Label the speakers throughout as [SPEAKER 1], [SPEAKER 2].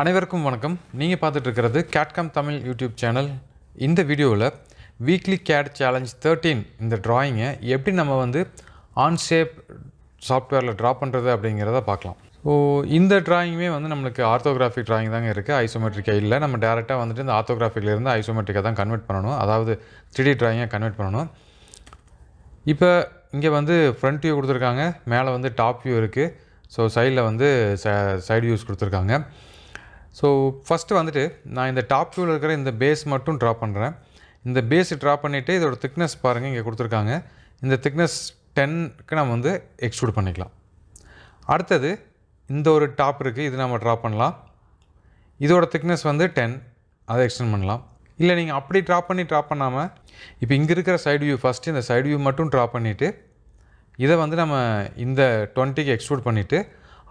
[SPEAKER 1] அனைவருக்கும் வணக்கம். நீங்கள் பார்த்துட்டு இருக்கிறது கேட்காம் தமிழ் யூடியூப் சேனல். இந்த வீடியோவில் வீக்லி கேட் சேலஞ்ச் 13 இந்த ட்ராயிங்கை எப்படி நம்ம ஆன்ஷேப் சாஃப்ட்வேரில் ட்ரா பண்ணுறது அப்படிங்கிறத பார்க்கலாம். ஸோ இந்த ட்ராயிங்குமே நம்மளுக்கு ஆர்த்தோகிராஃபிக் ட்ராயிங் தாங்க இருக்குது, ஐசோமெட்ரிக்காக இல்லை. நம்ம டேரெக்டாக இந்த ஆர்த்தோகிராஃபிக்லேருந்து ஐசோமெட்ரிக்காக தான் கன்வெர்ட் பண்ணணும், அதாவது 3D ட்ராயிங்கை கன்வெர்ட் பண்ணணும். இப்போ இங்கே ஃப்ரண்ட் வியூ கொடுத்துருக்காங்க, மேலே டாப் வியூ இருக்குது. ஸோ சைடில் சைடு வியூஸ் கொடுத்துருக்காங்க. ஸோ ஃபஸ்ட்டு நான் இந்த டாப் வியூவில் இருக்கிற இந்த பேஸ் மட்டும் ட்ரா பண்ணுறேன். இந்த பேஸ் ட்ரா பண்ணிவிட்டு இதோட திக்னஸ் பாருங்கள், இங்கே கொடுத்துருக்காங்க. இந்த திக்னஸ் 10க்கு நம்ம எக்ஸ்ட்ரூட் பண்ணிக்கலாம். அடுத்தது இந்த ஒரு டாப் இருக்குது, இது நம்ம ட்ரா பண்ணலாம். இதோட திக்னஸ் 10, அதை எக்ஸ்டெண்ட் பண்ணலாம். இல்லை நீங்கள் அப்படி ட்ரா பண்ணாமல் இப்போ இங்கே இருக்கிற சைடு வியூ ஃபஸ்ட்டு இந்த சைடு வியூ மட்டும் ட்ரா பண்ணிவிட்டு இதை நம்ம இந்த 20க்கு எக்ஸ்ட்ரூட் பண்ணிவிட்டு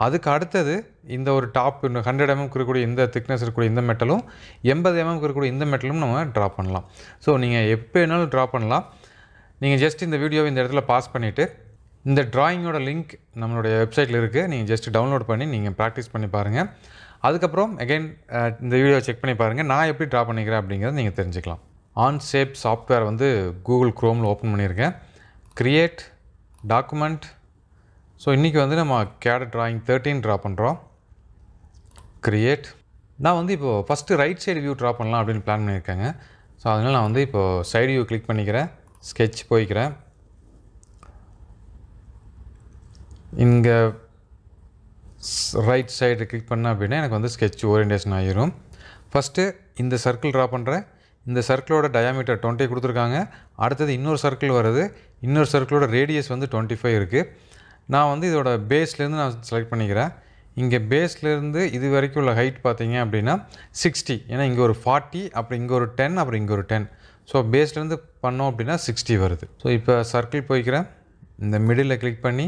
[SPEAKER 1] அதுக்கு அடுத்தது இந்த ஒரு டாப் 100 mm இருக்கக்கூடிய இந்த திக்னஸ் இருக்கக்கூடிய இந்த மெட்டலும் 80 mm இருக்கக்கூடிய இந்த மெட்டலும் நம்ம ட்ரா பண்ணலாம். ஸோ நீங்கள் எப்போ வேணாலும் ட்ரா பண்ணலாம். நீங்கள் ஜஸ்ட் இந்த வீடியோவை இந்த இடத்துல பாஸ் பண்ணிவிட்டு இந்த ட்ராயிங்கோட லிங்க் நம்மளுடைய வெப்சைட்டில் இருக்குது, நீங்கள் ஜஸ்ட் டவுன்லோட் பண்ணி நீங்கள் ப்ராக்டிஸ் பண்ணி பாருங்கள். அதுக்கப்புறம் அகைன் இந்த வீடியோவை செக் பண்ணி பாருங்கள், நான் எப்படி ட்ரா பண்ணிக்கிறேன் அப்படிங்கிறத நீங்கள் தெரிஞ்சுக்கலாம். ஆன்ஷேப் சாஃப்ட்வேர் கூகுள் க்ரோமில் ஓப்பன் பண்ணியிருக்கேன். Create document. ஸோ இன்றைக்கி நம்ம கேட் ட்ராயிங் 13 ட்ரா பண்ணுறோம். க்ரியேட். நான் இப்போது first right side view draw பண்ணலாம் அப்படின்னு பிளான் பண்ணியிருக்கேங்க. ஸோ அதனால் நான் இப்போது சைடு வியூ கிளிக் பண்ணிக்கிறேன், ஸ்கெட்ச் போய்க்கிறேன். இங்கே ரைட் சைடு கிளிக் பண்ணேன் அப்படின்னா எனக்கு ஸ்கெட்ச் ஓரியன்டேஷன் ஆகிரும். ஃபஸ்ட்டு இந்த சர்க்கிள் ட்ரா பண்ணுறேன். இந்த சர்க்கிளோட டயாமீட்டர் 20 கொடுத்துருக்காங்க. அடுத்தது இன்னொரு சர்க்கிள் வருது, இன்னொரு சர்க்கிளோட ரேடியஸ் 25 இருக்குது. நான் இதோட பேஸ்லேருந்து நான் செலக்ட் பண்ணிக்கிறேன். இங்கே பேஸ்லேருந்து இது வரைக்கும் உள்ள ஹைட் பார்த்தீங்க அப்படின்னா 60, ஏன்னா இங்கே ஒரு 40, அப்புறம் இங்கே ஒரு 10, அப்புறம் இங்கே ஒரு 10. ஸோ பேஸ்லேருந்து பண்ணோம் அப்படின்னா 60 வருது. ஸோ இப்போ சர்க்கிள் போய்க்கிறேன், இந்த மிடில் கிளிக் பண்ணி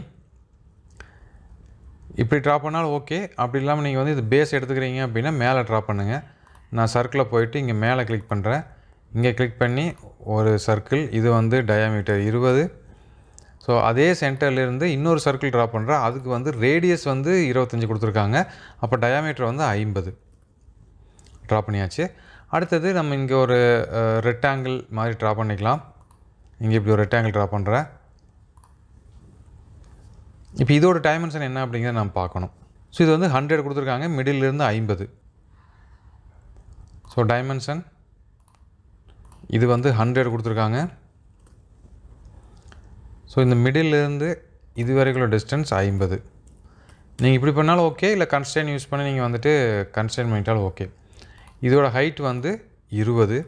[SPEAKER 1] இப்படி ட்ரா பண்ணாலும் ஓகே. அப்படி இல்லாமல் நீங்கள் இது பேஸ் எடுத்துக்கிறீங்க அப்படின்னா மேலே ட்ரா பண்ணுங்கள். நான் சர்க்கிளில் போயிட்டு இங்கே மேலே கிளிக் பண்ணுறேன். இங்கே கிளிக் பண்ணி ஒரு சர்க்கிள், இது டயாமீட்டர் 20. ஸோ அதே சென்டர்லேருந்து இன்னொரு சர்க்கிள் ட்ரா பண்ணுறேன். அதுக்கு ரேடியஸ் 25 கொடுத்துருக்காங்க. அப்போ டயாமீட்டர் 50 ட்ரா பண்ணியாச்சு. அடுத்தது நம்ம இங்கே ஒரு ரெக்டாங்கிள் மாதிரி ட்ரா பண்ணிக்கலாம். இங்கே இப்படி ஒரு ரெக்டாங்கிள் ட்ரா பண்ணுறேன். இப்போ இதோட டைமென்ஷன் என்ன அப்படிங்கிறத நம்ம பார்க்கணும். ஸோ இது 100 கொடுத்துருக்காங்க, மிடில்லேருந்து 50. ஸோ டைமென்ஷன் இது 100 கொடுத்துருக்காங்க. ஸோ இந்த மிடில்லேருந்து இது வரைக்கும் டிஸ்டன்ஸ் 50. நீங்கள் இப்படி பண்ணாலும் ஓகே, இல்லை கன்ஸ்ட்ரெயின் யூஸ் பண்ணி நீங்கள் கன்ஸ்ட்ரெயின் பண்ணிட்டாலும் ஓகே. இதோட ஹைட் 20.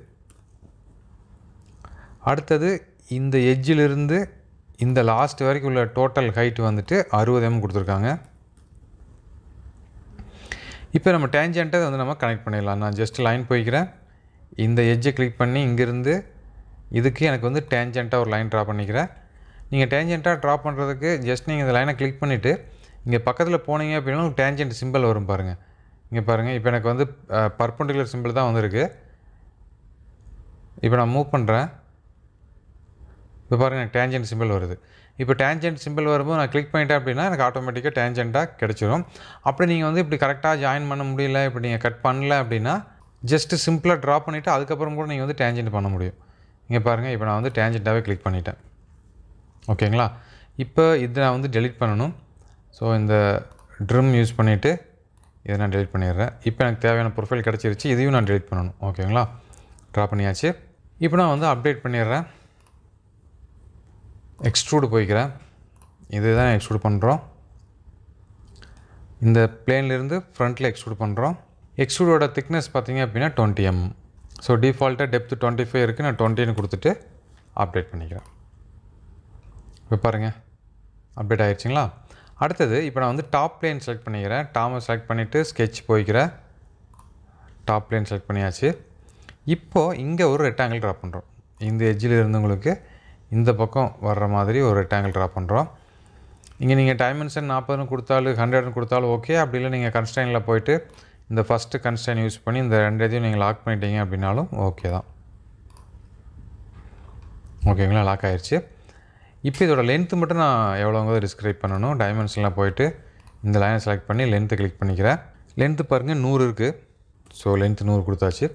[SPEAKER 1] அடுத்தது இந்த எட்ஜிலிருந்து இந்த லாஸ்ட் வரைக்கும் உள்ள டோட்டல் ஹைட் 60 mm கொடுத்துருக்காங்க. இப்போ நம்ம டேஞ்சென்ட்டை நம்ம கனெக்ட் பண்ணிடலாம். நான் ஜஸ்ட் லைன் போய்க்கிறேன். இந்த எட்ஜை கிளிக் பண்ணி இங்கேருந்து இதுக்கு எனக்கு டேஞ்சென்ட்டாக ஒரு லைன் ட்ரா பண்ணிக்கிறேன். நீங்கள் டேஞ்சென்ட்டாக ட்ரா பண்ணுறதுக்கு ஜஸ்ட் நீங்கள் இந்த லைனை கிளிக் பண்ணிவிட்டு இங்கே பக்கத்தில் போனீங்க அப்படின்னா உங்களுக்கு டேஞ்சென்ட் சிம்பிள் வரும் பாருங்கள். இங்கே பாருங்கள், இப்போ எனக்கு பர்பெண்டிகுலர் சிம்பிள் தான் வந்திருக்கு. இப்போ நான் மூவ் பண்ணுறேன். இப்போ பாருங்கள், எனக்கு டேஞ்சென்ட் சிம்பிள் வருது. இப்போ டேஞ்சென்ட் சிம்பிள் வரும்போது நான் கிளிக் பண்ணிட்டேன் அப்படின்னா எனக்கு ஆட்டோமேட்டிக்காக டேஞ்சென்ட்டாக கிடச்சிரும். அப்படி நீங்கள் இப்படி கரெக்டாக ஜாயின் பண்ண முடியல, இப்படி நீங்கள் கட் பண்ணல அப்படின்னா ஜஸ்ட்டு சிம்பிளாக ட்ரா பண்ணிவிட்டு அதுக்கப்புறம் கூட நீங்கள் டேஞ்சென்ட் பண்ண முடியும். இங்கே பாருங்கள், இப்போ நான் டேஞ்சென்ட்டாகவே கிளிக் பண்ணிட்டேன். ஓகேங்களா? இப்போ இதை நான் டெலிட் பண்ணணும். ஸோ இந்த ட்ரிம் யூஸ் பண்ணிவிட்டு இதை நான் டெலிட் பண்ணிடுறேன். இப்போ எனக்கு தேவையான ப்ரொஃபைல் கிடச்சிருச்சு, இதையும் நான் டெலிட் பண்ணணும். ஓகேங்களா? ட்ரா பண்ணியாச்சு. இப்போ நான் அப்டேட் பண்ணிடுறேன். எக்ஸ்ட்ரூடு போய்க்கிறேன். இது தான் எக்ஸ்ட்ரூட் பண்ணுறோம். இந்த பிளேன்லேருந்து ஃப்ரண்ட்டில் எக்ஸ்ட்ரூட் பண்ணுறோம். எக்ஸ்ட்ரூடோட திக்னஸ் பார்த்திங்க அப்படின்னா 20 mm. ஸோ டிஃபால்ட்டாக டெப்த் 25 இருக்குது, நான் 20ன்னு கொடுத்துட்டு அப்டேட் பண்ணிக்கிறேன். இப்போ பாருங்கள், அப்டேட் ஆகிடுச்சிங்களா? அடுத்தது இப்போ நான் டாப் பிளேன் செலக்ட் பண்ணிக்கிறேன். டாமை செலக்ட் பண்ணிவிட்டு ஸ்கெட்ச் போய்க்கிறேன். டாப் பிளேன் செலக்ட் பண்ணியாச்சு. இப்போது இங்கே ஒரு ரெக்டாங்கிள் ட்ரா பண்ணுறோம். இந்த எட்ஜில் இருந்து உங்களுக்கு இந்த பக்கம் வர்ற மாதிரி ஒரு ரெக்டாங்கிள் ட்ரா பண்ணுறோம். இங்கே நீங்கள் டைமென்ஷன் 40ன்னு கொடுத்தாலும் 100ன்னு கொடுத்தாலும் ஓகே. அப்படி இல்லை நீங்கள் கன்ஸ்ட்ரெயினில் போய்ட்டு இந்த ஃபஸ்ட்டு கன்ஸ்ட்ரெயின் யூஸ் பண்ணி இந்த 2 இதையும் நீங்கள் லாக் பண்ணிட்டீங்க அப்படின்னாலும் ஓகே தான். ஓகேங்களா? லாக் ஆகிடுச்சு. இப்போ இதோட லென்த்து மட்டும் நான் எவ்வளோங்கிறத டிஸ்கிரைப் பண்ணணும். டைமென்ஷனில் போய்ட்டு இந்த லைனை செலக்ட் பண்ணி லென்த்து கிளிக் பண்ணிக்கிறேன். லென்த்து பாருங்கள் 100 இருக்குது. ஸோ லென்த் 100 கொடுத்தாச்சு.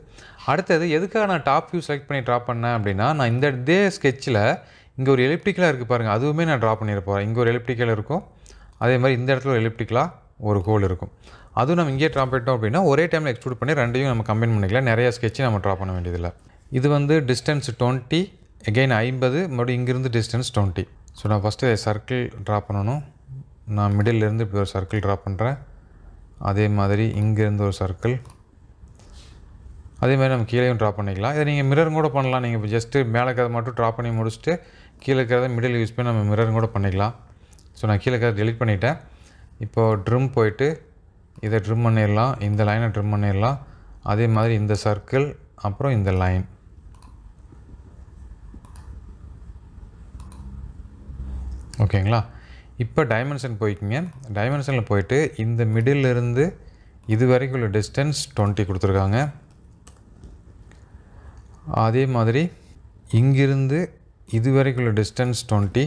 [SPEAKER 1] அடுத்தது எதுக்காக நான் டாப் வியூ செலக்ட் பண்ணி ட்ரா பண்ணேன் அப்படின்னா, நான் இதே ஸ்கெட்சில் இங்கே ஒரு எலிப்டிக்கலாக இருக்குது பாருங்கள், அதுவுமே நான் ட்ரா பண்ணியிருப்பேன். இங்கே ஒரு எலிப்டிக்கல் இருக்கும், அதே மாதிரி இந்த இடத்துல ஒரு எலிப்டிக்கலாக ஒரு ஹோல் இருக்கும். அதுவும் நம்ம இங்கே ட்ரா பண்ணிட்டோம் அப்படின்னா ஒரே டைமில் எக்ஸ்ட்ரூட் பண்ணி ரெண்டையும் நம்ம கம்பைன் பண்ணிக்கலாம். நிறைய ஸ்கெட்சு நம்ம ட்ரா பண்ண வேண்டியதில்லை. இது வந்து டிஸ்டன்ஸ் 20, அகெயின் 50, மறுபடியும் இங்கேருந்து டிஸ்டன்ஸ் 20. ஸோ நான் ஃபஸ்ட்டு சர்க்கிள் ட்ரா பண்ணணும். நான் மிடில்லேருந்து இப்படி ஒரு சர்க்கிள் ட்ரா பண்ணுறேன். அதே மாதிரி இங்கேருந்து ஒரு சர்க்கிள், அதே மாதிரி நம்ம கீழேயும் ட்ரா பண்ணிக்கலாம். இதை நீங்கள் மிரரும் கூட பண்ணலாம். நீங்கள் இப்போ ஜஸ்ட்டு மேலே இருக்கிறத மட்டும் ட்ரா பண்ணி முடிச்சுட்டு கீழே இருக்கிறத மிடில் யூஸ் பண்ணி நம்ம மிரரும் கூட பண்ணிக்கலாம். ஸோ நான் கீழே இருக்கிறத டெலிட் பண்ணிவிட்டேன். இப்போது ட்ரிம் போயிட்டு இதை ட்ரிம் பண்ணிடலாம், இந்த லைனை ட்ரிம் பண்ணிடலாம். அதே மாதிரி இந்த சர்க்கிள், அப்புறம் இந்த லைன். ஓகேங்களா? இப்போ டைமென்ஷன் போய்க்குங்க. டைமென்ஷனில் போயிட்டு இந்த மிடிலிருந்து இது வரைக்கும் உள்ள டிஸ்டன்ஸ் 20 கொடுத்துருக்காங்க. அதே மாதிரி இங்கிருந்து இது வரைக்கும் உள்ள டிஸ்டன்ஸ் 20.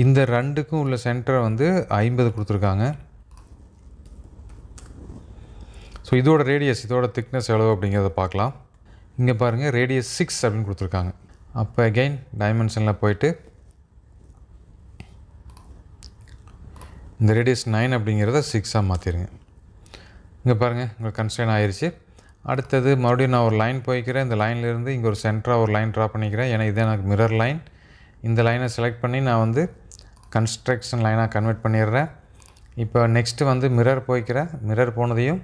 [SPEAKER 1] இந்த ரெண்டுக்கும் உள்ள சென்டரை வந்து 50 கொடுத்துருக்காங்க. ஸோ இதோட ரேடியஸ், இதோட திக்னஸ் எவ்வளோ அப்படிங்கிறத பார்க்கலாம். இங்கே பாருங்கள், ரேடியஸ் 6 அப்படின்னு கொடுத்துருக்காங்க. அப்போ அகெயின் டைமென்ஷனில் போயிட்டு இந்த ரேடியஸ் 9 அப்படிங்கிறத 6ஆக மாற்றிடுங்க. இங்கே பாருங்கள், உங்களுக்கு கன்ஸ்ட்ரெயின் ஆயிடுச்சு. அடுத்தது மறுபடியும் நான் ஒரு லைன் போய்க்கிறேன். இந்த லைன்லேருந்து இங்கே ஒரு சென்டராக ஒரு லைன் ட்ரா பண்ணிக்கிறேன். ஏன்னா இது எனக்கு மிரர் லைன். இந்த லைனை செலக்ட் பண்ணி நான் வந்து கன்ஸ்ட்ரக்ஷன் லைனாக கன்வெர்ட் பண்ணிடுறேன். இப்போ நெக்ஸ்ட்டு வந்து மிரர் போய்க்கிறேன். மிரர் போனதையும்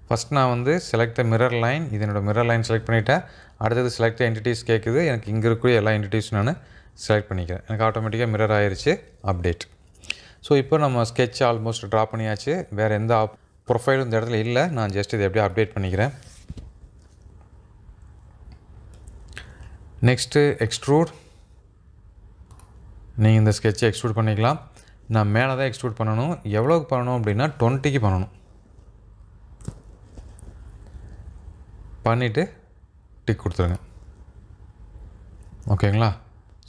[SPEAKER 1] ஃபஸ்ட் நான் வந்து செலக்ட் மிரர் லைன், இது என்னோடய மிரர் லைன் செலக்ட் பண்ணிவிட்டேன். அடுத்தது செலக்ட் என்டிட்டிஸ் கேட்குது. எனக்கு இங்கே இருக்கக்கூடிய எல்லா என்டிட்டிஸும் நான் செலக்ட் பண்ணிக்கிறேன். எனக்கு ஆட்டோமேட்டிக்காக மிரர் ஆயிடுச்சு. அப்டேட். ஸோ இப்போ நம்ம ஸ்கெட்ச் ஆல்மோஸ்ட் ட்ரா பண்ணியாச்சு. வேறு எந்த ப்ரொஃபைலும் இந்த இடத்துல இல்லை. நான் ஜஸ்ட் இதை எப்படியே அப்டேட் பண்ணிக்கிறேன். Next extrude. நீங்கள் இந்த ஸ்கெட்சை எக்ஸ்ட்ரூட் பண்ணிக்கலாம். நான் மேலே தான் எக்ஸ்ட்ரூட் பண்ணணும். எவ்வளோக்கு பண்ணணும் அப்படின்னா 20க்கு பண்ணணும். பண்ணிவிட்டு டிக் கொடுத்துருங்க. ஓகேங்களா?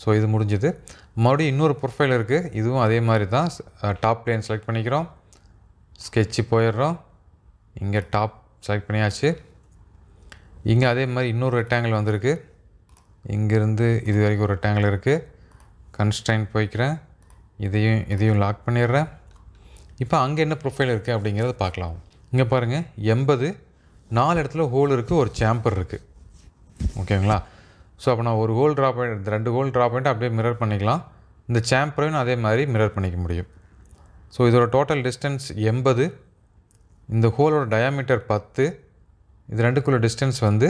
[SPEAKER 1] ஸோ இது முடிஞ்சுது. மறுபடியும் இன்னொரு ப்ரொஃபைல் இருக்குது. இதுவும் அதே மாதிரி தான். டாப் பிளேன் செலக்ட் பண்ணிக்கிறோம், ஸ்கெட்சு போயிடுறோம். இங்கே டாப் செலக்ட் பண்ணியாச்சு. இங்கே அதே மாதிரி இன்னொரு ரெக்டாங்கிள் வந்திருக்கு. இங்கேருந்து இது வரைக்கும் ஒரு ரெக்டாங்கிள் இருக்குது. கன்ஸ்ட்ரைன் போய்க்கிறேன். இதையும் லாக் பண்ணிடுறேன். இப்போ அங்கே என்ன ப்ரொஃபைல் இருக்குது அப்படிங்கிறத பார்க்கலாம். இங்கே பாருங்கள், 80, 4 இடத்துல ஹோல் இருக்குது, ஒரு சேம்பர் இருக்குது. ஓகேங்களா? ஸோ அப்போ நான் ஒரு ஹோல் ட்ரா பண்ணி 2 ஹோல் ட்ரா பண்ணிட்டு அப்படியே மிரர் பண்ணிக்கலாம். இந்த சேம்பரையும் அதே மாதிரி மிரர் பண்ணிக்க முடியும். ஸோ இதோட டோட்டல் டிஸ்டன்ஸ் 80, இந்த ஹோலோட டயாமீட்டர் 10, இது ரெண்டுக்குள்ள டிஸ்டன்ஸ் வந்து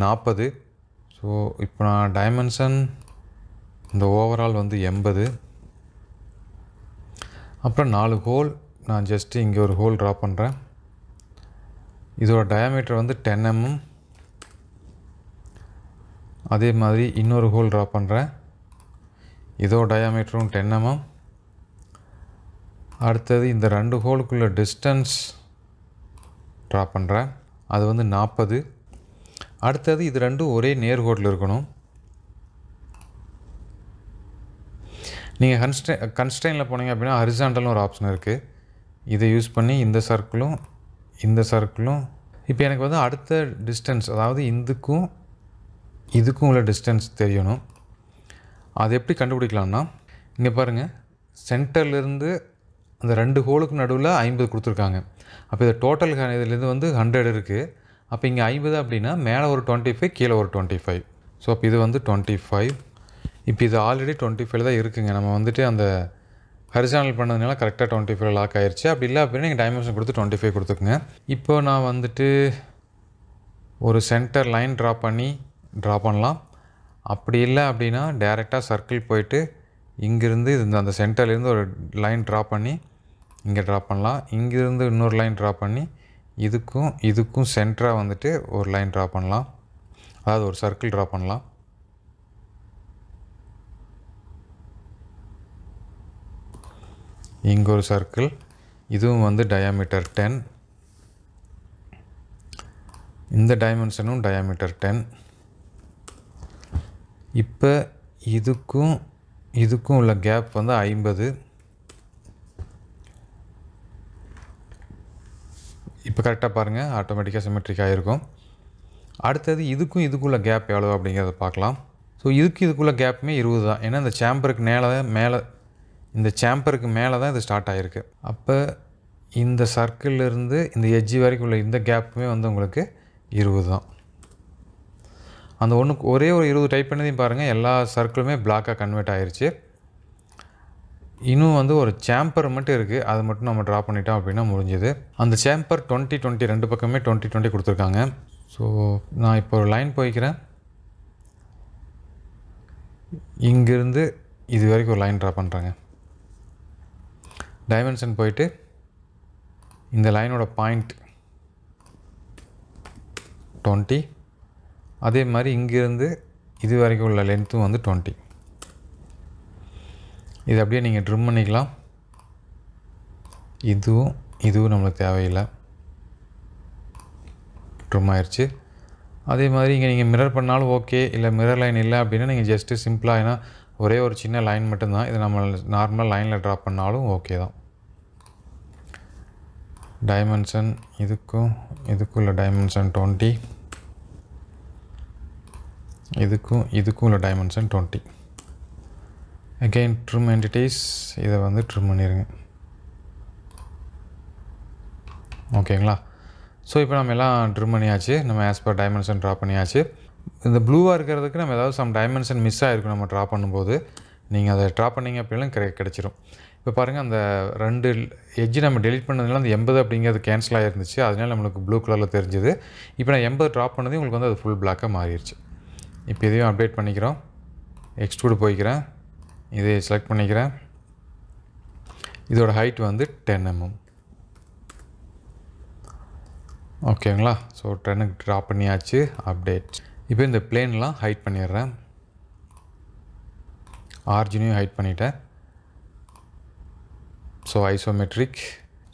[SPEAKER 1] 40. ஸோ இப்போ நான் டைமென்ஷன் இந்த ஓவரால் வந்து 80. அப்புறம் 4 ஹோல். நான் ஜஸ்ட்டு இங்கே ஒரு ஹோல் ட்ரா பண்ணுறேன். இதோட டயாமீட்டர் வந்து 10 mm. அதே மாதிரி இன்னொரு ஹோல் ட்ரா பண்ணுறேன். இதோட டயாமீட்டரும் 10 mm. அடுத்தது இந்த 2 ஹோலுக்குள்ள டிஸ்டன்ஸ் ட்ரா பண்ணுறேன். அது வந்து 40. அடுத்தது இது ரெண்டும் ஒரே நேர்கோட்டில் இருக்கணும். நீங்கள் கன்ஸ்ட்ரெயினில் போனீங்க அப்படின்னா ஹரிசாண்டல்னு ஒரு ஆப்ஷன் இருக்குது. இதை யூஸ் பண்ணி இந்த சர்க்கிளும் இந்த சர்க்கிளும் இப்போ எனக்கு வந்து அடுத்த டிஸ்டன்ஸ், அதாவது இதுக்கும் உள்ள டிஸ்டன்ஸ் தெரியணும். அது எப்படி கண்டுபிடிக்கலாம்னா, இங்கே பாருங்கள், சென்டர்லேருந்து அந்த 2 ஹோலுக்கு நடுவில் 50 கொடுத்துருக்காங்க. அப்போ இது டோட்டல் இதுலேருந்து வந்து 100 இருக்குது. அப்போ இங்கே 50 அப்படின்னா மேலே ஒரு 25, கீழே ஒரு 25. ஸோ அப்போ இது வந்து 25. இப்போ இது ஆல்ரெடி 25 தான் இருக்குங்க. நம்ம வந்துட்டு அந்த ஹரிசாண்டல் பண்ணதுனால கரெக்டாக 25 லாக் ஆயிடுச்சு. அப்படி இல்லை அப்படின்னா நீங்கள் டைமென்ஷன் கொடுத்து 25 கொடுத்துக்குங்க. இப்போ நான் வந்துட்டு ஒரு சென்டர் லைன் ட்ரா பண்ணலாம். அப்படி இல்லை அப்படின்னா டேரெக்டாக சர்க்கிள் போயிட்டு இங்கேருந்து அந்த சென்டர்லேருந்து ஒரு லைன் ட்ரா பண்ணி இங்கே ட்ரா பண்ணலாம். இங்கேருந்து இன்னொரு லைன் ட்ரா பண்ணி இதுக்கும் சென்டராக வந்துட்டு ஒரு லைன் ட்ரா பண்ணலாம். அதாவது ஒரு சர்க்கிள் ட்ரா பண்ணலாம். இங்கே ஒரு சர்க்கிள், இதுவும் வந்து டயாமீட்டர் 10. இந்த டைமென்ஷனும் டயாமீட்டர் 10. இப்போ இதுக்கும் உள்ள கேப் வந்து 50. இப்போ கரெக்டாக பாருங்கள், ஆட்டோமேட்டிக்காக சிமெட்ரிக்காக இருக்கும். அடுத்தது இதுக்குள்ள கேப் எவ்வளோ அப்படிங்கிறத பார்க்கலாம். ஸோ இதுக்குள்ள கேப்புமே 20 தான். ஏன்னா இந்த சேம்பருக்கு இந்த சேம்பருக்கு மேலே தான் இது ஸ்டார்ட் ஆகிருக்கு. அப்போ இந்த சர்க்கிள்லேருந்து இந்த எட்ஜி வரைக்கும் உள்ள இந்த கேப்புமே வந்து உங்களுக்கு 20 தான். அந்த ஒரே ஒரு 20 டைப் பண்ணதையும் பாருங்கள், எல்லா சர்க்கிளுமே பிளாக்காக கன்வெர்ட் ஆகிருச்சு. இன்னும் வந்து ஒரு சேம்பர் மட்டும் இருக்குது, அதை மட்டும் நம்ம ட்ரா பண்ணிட்டோம் அப்படின்னா முடிஞ்சுது. அந்த சேம்பர் 20-20 ரெண்டு பக்கமே 20-20 கொடுத்துருக்காங்க. ஸோ நான் இப்போ ஒரு லைன் போய்க்கிறேன். இங்கேருந்து இது வரைக்கும் ஒரு லைன் ட்ரா பண்ணுறாங்க. டைமென்ஷன் போயிட்டு இந்த லைனோட பாயிண்ட் 20, அதே மாதிரி இங்கேருந்து இது வரைக்கும் உள்ள லென்த்தும் வந்து 20. இது அப்படியே நீங்கள் ட்ரிம் பண்ணிக்கலாம். இதுவும் நம்மளுக்கு தேவையில்லை, ட்ரிம் ஆயிடுச்சு. அதே மாதிரி இங்கே நீங்கள் மிரர் பண்ணாலும் ஓகே, இல்லை மிரர் லைன் இல்லை அப்படின்னா நீங்கள் ஜஸ்ட்டு சிம்பிளாக, ஏன்னா ஒரே ஒரு சின்ன லைன் மட்டும்தான், இது நம்ம நார்மல் லைனில் ட்ரா பண்ணாலும் ஓகே தான். டைமென்ஷன் இதுக்குள்ள டைமென்ஷன் 20, இதுக்கும் உள்ள டைமென்ஷன் 20. அகெயின் ட்ரிம் என்டிட்டிஸ், இதை வந்து ட்ரிம் பண்ணிடுங்க. ஓகேங்களா? ஸோ இப்போ நம்ம எல்லாம் ட்ரிம் பண்ணியாச்சு, நம்ம ஆஸ் பர் டைமென்ஷன் ட்ரா பண்ணியாச்சு. இந்த ப்ளூவாக இருக்கிறதுக்கு நம்ம ஏதாவது சம் டைமென்ஷன் மிஸ் ஆகிருக்கும் நம்ம ட்ரா பண்ணும்போது. நீங்கள் அதை ட்ரா பண்ணிங்க அப்படின்னா கிடச்சிரும். இப்போ பாருங்கள், அந்த 2 எட்ஜு நம்ம டெலிட் பண்ணதுனால அந்த 80 அப்படிங்கிறது கேன்சல் ஆகிருந்துச்சு, அதனால நம்மளுக்கு ப்ளூ கலரில் தெரிஞ்சுது. இப்போ நான் 80 ட்ரா பண்ணது உங்களுக்கு வந்து அது ஃபுல் பிளாக்காக மாறிடுச்சு. இப்போ இதையும் அப்டேட் பண்ணிக்கிறோம். எக்ஸ்ட்ரூட் போய்க்கிறேன், இதை செலக்ட் பண்ணிக்கிறேன். இதோட ஹைட் வந்து 10 mm. ஓகேங்களா? ஸோ 10க்கு ட்ரா பண்ணியாச்சு. அப்டேட். இப்போ இந்த பிளேன்லாம் ஹைட் பண்ணிடுறேன். ஆர்ஜினையும் ஹைட் பண்ணிட்டேன். So isometric.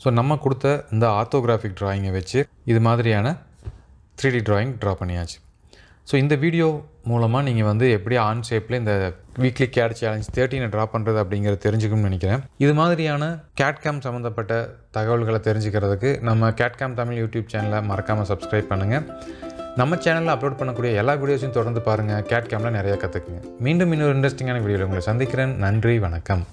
[SPEAKER 1] ஸோ நம்ம கொடுத்த இந்த ஆர்த்தோகிராஃபிக் ட்ராயிங்கை வச்சு இது மாதிரியான 3D ட்ராயிங் ட்ரா பண்ணியாச்சு. ஸோ இந்த வீடியோ மூலமாக நீங்கள் வந்து எப்படி ஆன் ஷேப்பில் இந்த வீக்லி கேட் சேலஞ்ச் 13 ட்ரா பண்ணுறது அப்படிங்கிறத தெரிஞ்சுக்கணும்னு நினைக்கிறேன். இது மாதிரியான கேட்காம் சம்மந்தப்பட்ட தகவல்களை தெரிஞ்சுக்கிறதுக்கு நம்ம கேட்காம் தமிழ் யூடியூப் சேனலை மறக்காமல் சப்ஸ்கிரைப் பண்ணுங்கள். நம்ம சேனலில் அப்லோட் பண்ணக்கூடிய எல்லா வீடியோஸையும் தொடர்ந்து பாருங்கள். கேட்காமில் நிறையா கற்றுக்குங்க. மீண்டும் இன்னொரு இன்ட்ரெஸ்டிங்கான வீடியோவில் உங்களை சந்திக்கிறேன். நன்றி, வணக்கம்.